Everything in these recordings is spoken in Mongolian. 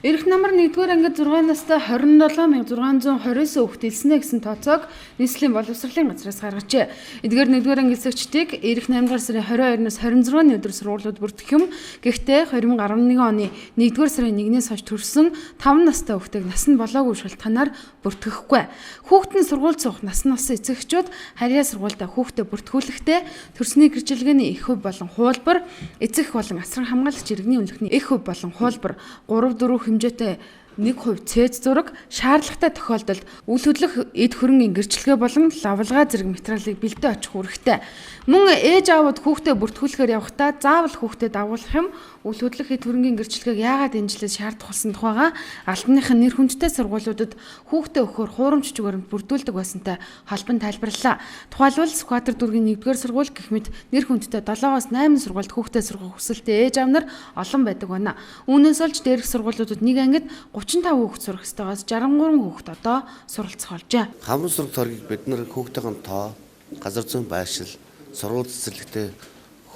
Эрх намар 1-р ангид 6 настай 27629 хүүхэд элснэ гэсэн тооцоог нийслэлийн боловсролын газраас гаргажээ. Эдгээр 1-р анги эсэгчдийг эрх 8-р сарын 22-наас 26-ны өдөр сургуулиуд бүрдэх юм. Гэхдээ 2011 оны 1-р сарын 1-ээс хойш төрсэн 5 настай хүүхдийг насанд болоогүй шалтгаанаар бүртгэхгүй. Хүүхэд нь сургууль суух насны эцэгчүүд харьяа сургуультай хүүхдэд бүртгүүлэхдээ төрсний гэрчилгээний их хөв болон хуулбар, эцэг болон асран хамгаалагч иргэний үнэлэхний их хөв болон хуулбар 3-4 хэмжээтэй 1% цэц зураг шаардлагатай тохиолдолд үл хөдлөх эд хөрөнгийн гэрчлэгээ болон лавлгаа зэрэг материалыг бэлдээ очих үүрэгтэй. Мөн ээж аавд хүүхдээ бүртгүүлэхээр явахдаа заавал хүүхдэд дагуулах юм үл хөдлөх эд хөрөнгийн гэрчлэгийг яагаад дэмжлэж шаардах болсон тухайга албаныхан нэр хүндтэй сургуулиудад хүүхдээ өгөхөөр хуурамч жүгээрөнд бүрдүүлдэг байсантай холбон тайлбарлалаа. Тухайлбал Сүхбаатар дүүргийн 1-р сургууль гэх мэт нэр хүндтэй 7-8 сургуульд хүүхдээ сургах хүсэлтэй ээж аав нар олон байдаг байна. Үүнээс олж дээрх сургуулиудад нэг ангид 35 хүүхэд сурах ёстойгоос 63 хүүхэд одоо суралцах болжээ. Хамрын сурах тойргийг бид нар хүүхдийн тоо, газар зүйн байршил, сургууль цэцэрлэгтээ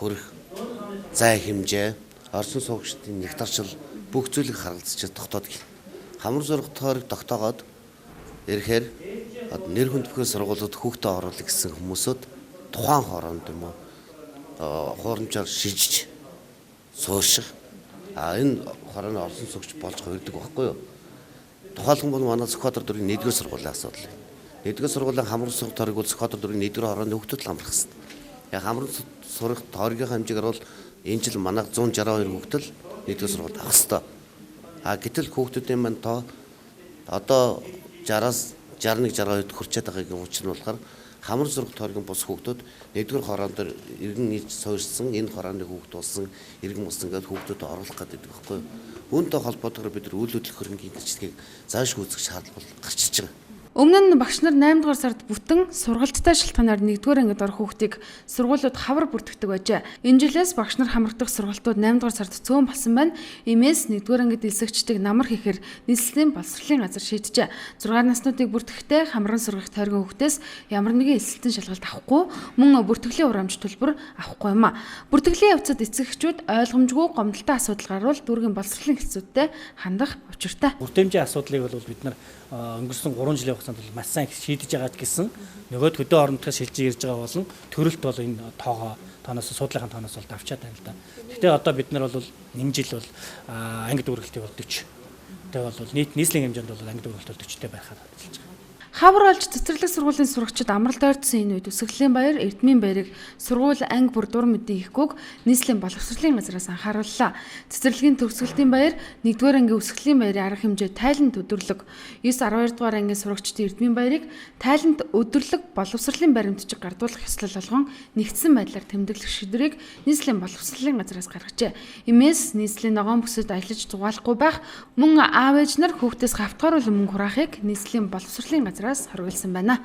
хөрөх зай хэмжээ, орчин суугчдын нэгтаршил бүх зүйлийг харгалзаж тогтоодог. Хамрын сурах тойрог тогтоогоод ирэхээр нэр хүндтэй сургуулиуд хүүхдээ оруулах гэсэн хүмүүсүүд тухайн хооронд юм уу хуурамчаар шижиж суурших энэ хорооны орсон суугч болж хувирдаг байхгүй юу? Тухайлбал бол манай Сүхбаатар дүүргийн 1-р сургуулийн асуудал. 1-р сургуулийн хамрын сурах тойрог бол Сүхбаатар дүүргийн 1-р хорооны хүүхдүүд л амрах хэрэгтэй. Яг хамрын сурах тойргийн хэмжээгээр бол энэ жил манай 162 хүүхдэл 1-р сургуульд авах хэрэгтэй. Гэтэл хүүхдүүдийн маань тоо одоо 60-аас 61-62-д хүрчээд байгаагийн учир нь болохоор хамрын сурах тойргийн бус хүүхдүүд 1-р хороонд иргэн нийт суурьсан энэ хорооны хүүхд болсон иргэн болсон гэдэг хүүхдүүдэд оруулах гэдэг байхгүй юу? Үүнтэй холбоотойгоор бид нар үйл хөдлөх хөрөнгийн гэрчлэгийг зааш үүсгэх шаардлага гарч ирж байгаа. Өмнө нь багш нар 8-р сард бүтэн сургалттай шалтгаанаар 1-р ангид орох хүүхдийг сургуулиуд хавар бүртгэдэг байжээ. Энэ жилээс багш нар хамрагдах сургалтууд 8-р сард цөөн болсон байна. Иймээс 1-р ангид элсэгчдийг намар хийхээр нийслэлийн боловсролын газар шийджээ. 6 наснуудыг бүртгэхдээ хамран сургах тойргийн хүүхдээс ямар нэгэн эсэлтэн шалгалт авахгүй, мөн бүртгэлийн урамж төлбөр авахгүй юм а. Бүртгэлийн явцад эцэгчүүд ойлгомжгүй гомдолтой асуудал гарвал дүүргийн боловсролын хэлцүүдтэй хандах учиртай. Бүртэмжийн асуудлыг бол бид нар өнгөрсөн 3 жилийн хугацаанд бол маш сайн шийдэж байгаа гэсэн нөгөө хөдөө орнотхоос шилжиж ирж байгаа болон төрөлт бол энэ тооноос суудлынхаа тооноос бол давчаад байна л да. Гэхдээ одоо бид нар бол энэ жил бол анги дүүргэлтийг бол 40. Тэгээ бол нийслэлийн хэмжээнд бол анги дүүргэлт 40-тэй байхаар ажиллаж байгаа. Хавар олж цэцэрлэг сургуулийн сурагчид амралт ойртсон энэ үед Үсгэлэлийн баяр, Эрдмийн баярыг сургууль анги бүр дур мэдээ хийхгүйг нийслэлийн боловсролын газраас анхаарууллаа. Цэцэрлэгийн төгсгөлтийн баяр 1-р ангийн Үсгэлэлийн баярын арга хэмжээ тайланд өдөрлөг, 9-12 дугаар ангийн сурагчдын Эрдмийн баярыг тайланд өдөрлөг боловсролын баримтчиг гардуулах ёслол болгон нэгдсэн байдлаар тэмдэглэх шийдвэрийг нийслэлийн боловсролын газраас гаргажээ. Иймээс нийслэлийн ногоон бүсэд аялаж зугаалахгүй байх, мөн аав ээж нар хүүхдээс гавтгааруулан мөнгө хураахыг нийслэлийн боловсролын газраас хориглосон байна.